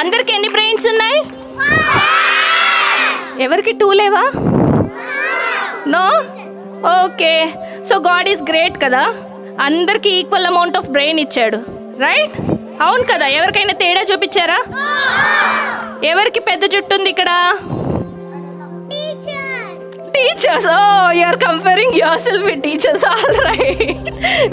అందరికి ఎన్ని బ్రెయిన్స్ ఉన్నాయి? ఎవరికి 2 లేవా? No? Okay. So God is great కదా, అందరికి ఈక్వల్ అమౌంట్ ఆఫ్ బ్రెయిన్ ఇచ్చాడు, రైట్? అవును కదా. ఎవరికైనా తేడా చూపించారా? ఎవరికి పెద్ద జుట్టు ఉంది ఇక్కడ? Teachers. Oh, you're comparing yourself with teachers. All right.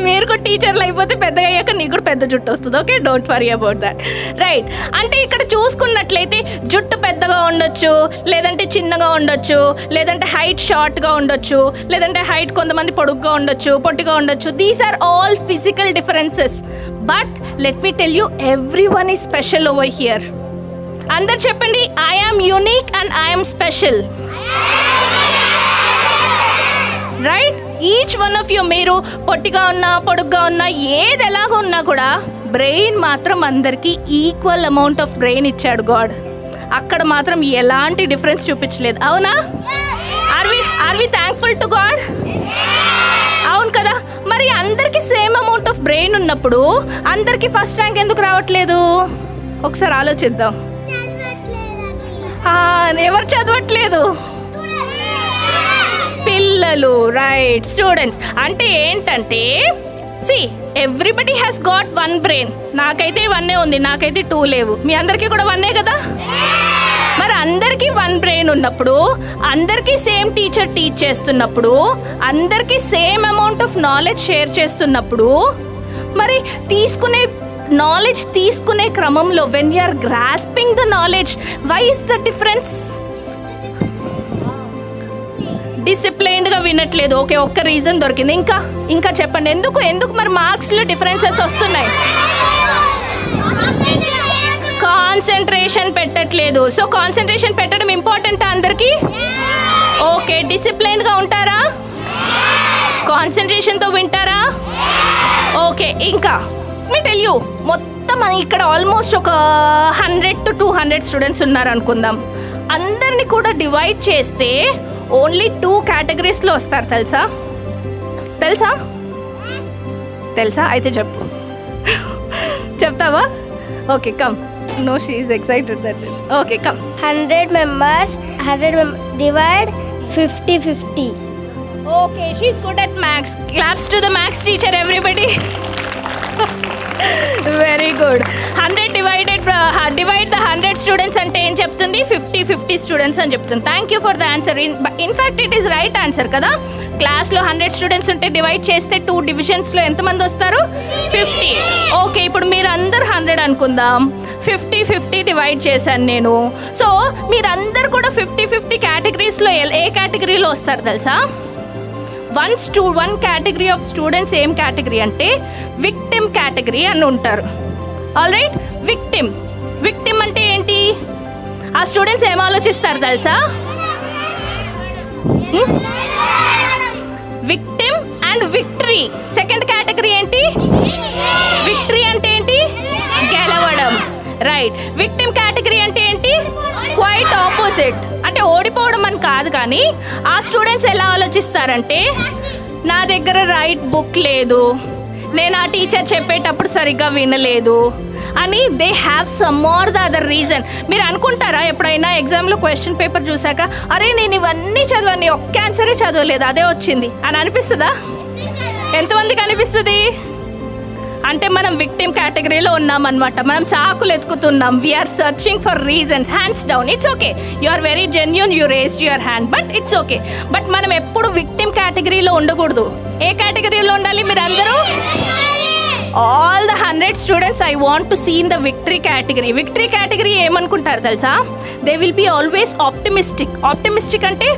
మీరు కూడా టీచర్లు అయిపోతే పెద్దగా అయ్యాక నీకు కూడా పెద్ద జుట్టు వస్తుంది. Okay, don't worry about that, right? అంటే ఇక్కడ చూసుకున్నట్లయితే జుట్టు పెద్దగా ఉండొచ్చు, లేదంటే చిన్నగా ఉండొచ్చు, లేదంటే హైట్ షార్ట్గా ఉండొచ్చు, లేదంటే హైట్ కొంతమంది పొడుగ్గా ఉండొచ్చు, పొట్టిగా ఉండొచ్చు. These are all physical differences. But let me tell you, everyone is special over here. అందరు చెప్పండి, I am unique and I am special, right? Each one of you, మీరు పొట్టిగా ఉన్నా పొడుగ్గా ఉన్నా ఏది ఎలాగో ఉన్నా కూడా బ్రెయిన్ మాత్రం అందరికీ ఈక్వల్ అమౌంట్ ఆఫ్ బ్రెయిన్ ఇచ్చాడు గాడ్. అక్కడ మాత్రం ఎలాంటి డిఫరెన్స్ చూపించలేదు, అవునా? Are we thankful to God? అవును కదా. మరి అందరికీ సేమ్ అమౌంట్ ఆఫ్ బ్రెయిన్ ఉన్నప్పుడు అందరికీ ఫస్ట్ ర్యాంక్ ఎందుకు రావట్లేదు? ఒకసారి ఆలోచిద్దాం. ఎవరు చదవట్లేదు? పిల్లలు, రైట్? స్టూడెంట్స్. అంటే ఏంటంటే, see everybody has got 1 brain. నాకైతే 1 ఉంది, నాకైతే 2 లేవు. మీ అందరికీ కూడా 1 కదా? మరి అందరికీ 1 బ్రెయిన్ ఉన్నప్పుడు, అందరికీ సేమ్ టీచర్ టీచ్ చేస్తున్నప్పుడు, అందరికీ same amount of knowledge share చేస్తున్నప్పుడు, మరి నాలెడ్జ్ తీసుకునే క్రమంలో when you are grasping the knowledge, why is the difference? డిసిప్లైన్డ్గా వినట్లేదు. ఓకే, ఒక్క రీజన్ దొరికింది. ఇంకా చెప్పండి, ఎందుకు మరి మార్క్స్లో డిఫరెన్సెస్ వస్తున్నాయి? కాన్సన్ట్రేషన్ పెట్టట్లేదు. సో కాన్సన్ట్రేషన్ పెట్టడం ఇంపార్టెంట్ అందరికీ. ఓకే, డిసిప్లైన్డ్గా ఉంటారా? కాన్సన్ట్రేషన్తో వింటారా? ఓకే. ఇంకా మీ టెల్ యూ, మొత్తం ఇక్కడ ఆల్మోస్ట్ ఒక 100 to 200 స్టూడెంట్స్ ఉన్నారు అనుకుందాం. అందరినీ కూడా డివైడ్ చేస్తే ఓన్లీ 2 కేటగిరీస్లో వస్తారు. తెలుసా? అయితే చెప్పు. చెప్తావా? Okay, come. No, she is excited, that's it. Okay, come. 100 members, divide 50-50. Okay, she's good at maths. Claps to the maths teacher, everybody. Very good. 100 divide the 100 students అంటే ఏం చెప్తుంది? 50 students అని చెప్తుంది. Thank you for the answer. In fact it is right answer కదా. క్లాస్లో 100 students ఉంటే divide చేస్తే 2 డివిజన్స్లో ఎంతమంది వస్తారు? 50. ఓకే, ఇప్పుడు మీరు అందరు 100 అనుకుందాం. 50 డివైడ్ చేశాను నేను. సో మీరందరు కూడా 50 కేటగిరీస్లో ఏ కేటగిరీలో వస్తారు తెలుసా? వన్ కేటగిరీ ఆఫ్ స్టూడెంట్స్ ఏం కేటగిరీ అంటే విక్టిమ్ కేటగిరీ అని ఉంటారు. ఆల్ రైట్, విక్టిమ్ అంటే ఏంటి? ఆ స్టూడెంట్స్ ఏం ఆలోచిస్తారు తెలుసా? Victim and victory. Second category ఏంటి? విక్టరీ అంటే ఏంటి? గెలవడం, రైట్? విక్టిమ్ కేటగిరీ అంటే ఏంటి? క్వైట్ ఆపోజిట్, అంటే ఓడిపోవడం అని కాదు. కానీ ఆ స్టూడెంట్స్ ఎలా ఆలోచిస్తారంటే, నా దగ్గర రైట్ బుక్ లేదు, నేను ఆ టీచర్ చెప్పేటప్పుడు సరిగ్గా వినలేదు అని they have some or the other reason. మీరు అనుకుంటారా ఎప్పుడైనా ఎగ్జామ్లో క్వశ్చన్ పేపర్ చూసాక, అరే నేను ఇవన్నీ చదివాను, ఒక్క ఆన్సరే చదవలేదు, అదే వచ్చింది అని అనిపిస్తుందా? ఎంతమందికి అనిపిస్తుంది? అంటే మనం విక్టిమ్ కేటగిరీలో ఉన్నామన్నమాట. మనం సాకులు ఎత్తుకుతున్నాం. We're searching for reasons. Hands down. It's okay, you are very genuine, you raised your hand, but it's okay. But మనం ఎప్పుడు విక్టిమ్ కేటగిరీలో ఉండకూడదు. ఏ కేటగిరీలో ఉండాలి మీరందరూ? All the 100 students I want to see in the victory category. Victory category ఏమనుకుంటారు తెలుసా? They will be always optimistic అంటే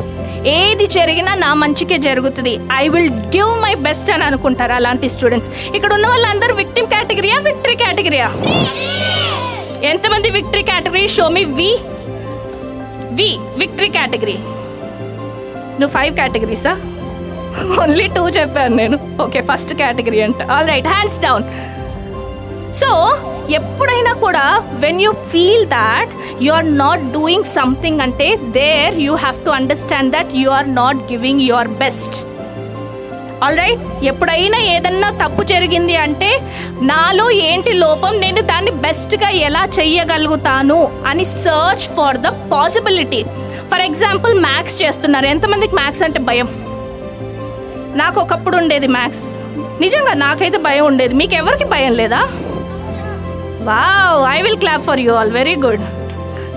ఏది జరిగినా నా మంచికే జరుగుతుంది, I will give my best అని అనుకుంటారు అలాంటి స్టూడెంట్స్. ఇక్కడ ఉన్న వాళ్ళందరూ విక్టిమ్ కేటగిరీయా, విక్టరీ కేటగిరీయా? ఎంతమంది victory category? Show me. Victory category. నువ్వు 5 కేటగిరీసా? ఓన్లీ 2 చెప్పాను నేను. ఓకే, ఫస్ట్ కేటగిరీ అంట. All right, hands down. So ఎప్పుడైనా కూడా when you feel that you are not doing something అంటే there you have to understand that you are not giving your best. Alright. ఎప్పుడైనా ఏదన్నా తప్పు జరిగింది అంటే నాలో ఏంటి లోపం, నేను దాన్ని బెస్ట్గా ఎలా చెయ్యగలుగుతాను అని search for the possibility. For example maths చేస్తున్నారు. ఎంతమందికి మ్యాథ్స్ అంటే భయం? నాకు ఒకప్పుడు ఉండేది మ్యాథ్స్, నిజంగా నాకైతే భయం ఉండేది. మీకు ఎవరికి భయం లేదా? Wow, I will clap for you all, very good.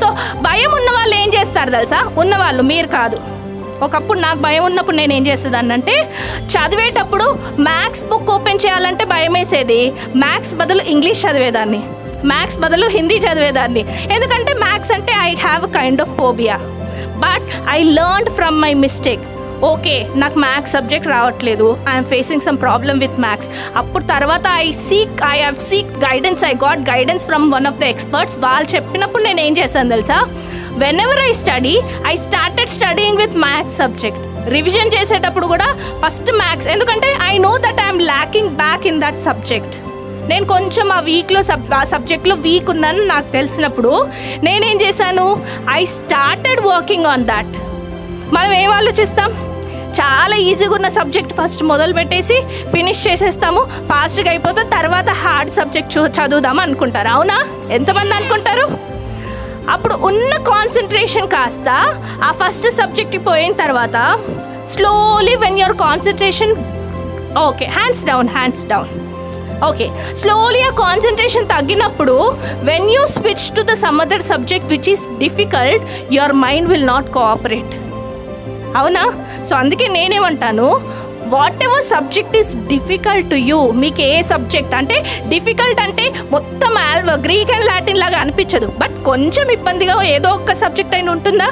So భయం ఉన్న వాళ్ళు ఏం చేస్తారు తెలుసా? ఉన్నవాళ్ళు, మీరు కాదు. ఒకప్పుడు నాకు భయం ఉన్నప్పుడు నేను ఏం చేసేదాన్ని అంటే, చదివేటప్పుడు మ్యాథ్స్ బుక్ ఓపెన్ చేయాలంటే భయం వేసేది. మ్యాథ్స్ బదులు ఇంగ్లీష్ చదివేదాన్ని, మ్యాథ్స్ బదులు హిందీ చదివేదాన్ని. ఎందుకంటే మ్యాథ్స్ అంటే I have a kind of phobia. But I learned from my mistake. Okay, నాకు మ్యాథ్స్ సబ్జెక్ట్ రావట్లేదు, I'm facing some problem with maths. అప్పుడు తర్వాత I have seek guidance. I got guidance from one of the experts. వాళ్ళు చెప్పినప్పుడు నేను ఏం చేశాను తెలుసా? whenever I study, I started studying with maths subject. Revision చేసేటప్పుడు కూడా ఫస్ట్ మ్యాథ్స్, ఎందుకంటే I know that I'm lacking back in that subject. నేను కొంచెం ఆ వీక్లో ఆ సబ్జెక్ట్లో వీక్ ఉన్నాను నాకు తెలిసినప్పుడు నేనేం చేశాను? I started working on that. మనం ఏం ఆలోచిస్తాం? చాలా ఈజీగా ఉన్న సబ్జెక్ట్ ఫస్ట్ మొదలు పెట్టేసి ఫినిష్ చేసేస్తాము, ఫాస్ట్గా అయిపోతే తర్వాత హార్డ్ సబ్జెక్ట్ చదువుదాము అనుకుంటారు. అవునా? ఎంతమంది అనుకుంటారు? అప్పుడు ఉన్న కాన్సన్ట్రేషన్ కాస్త ఆ ఫస్ట్ సబ్జెక్ట్కి పోయిన తర్వాత slowly when your concentration, okay hands down, okay, slowly ఆ కాన్సన్ట్రేషన్ తగ్గినప్పుడు when you switch to the some other subject which is difficult, your mind will not cooperate. అవునా? సో అందుకే నేనేమంటాను, whatever subject is difficult to you. మీకు ఏ subject అంటే difficult అంటే మొత్తం గ్రీక్ అండ్ లాటిన్ లాగా అనిపించదు, బట్ కొంచెం ఇబ్బందిగా ఏదో ఒక్క సబ్జెక్ట్ అయినా ఉంటుందా?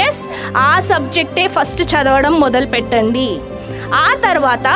ఎస్, ఆ సబ్జెక్టే ఫస్ట్ చదవడం మొదలు పెట్టండి. ఆ తర్వాత